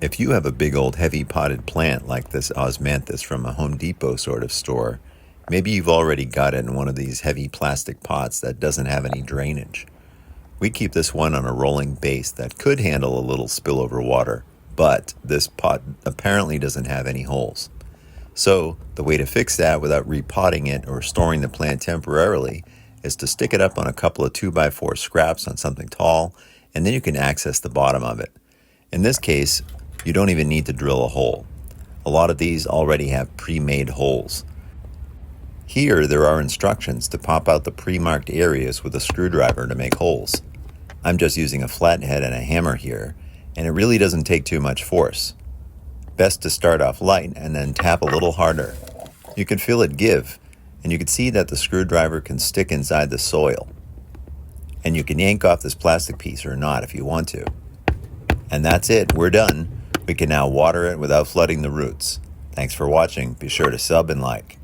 If you have a big old heavy potted plant like this osmanthus from a Home Depot sort of store, maybe you've already got it in one of these heavy plastic pots that doesn't have any drainage. We keep this one on a rolling base that could handle a little spillover water, but this pot apparently doesn't have any holes. So the way to fix that without repotting it or storing the plant temporarily is to stick it up on a couple of 2x4 scraps on something tall, and then you can access the bottom of it. In this case, you don't even need to drill a hole. A lot of these already have pre-made holes. Here there are instructions to pop out the pre-marked areas with a screwdriver to make holes. I'm just using a flathead and a hammer here, and it really doesn't take too much force. Best to start off light and then tap a little harder. You can feel it give, and you can see that the screwdriver can stick inside the soil. And you can yank off this plastic piece or not if you want to. And that's it, we're done. We can now water it without flooding the roots. Thanks for watching. Be sure to sub and like.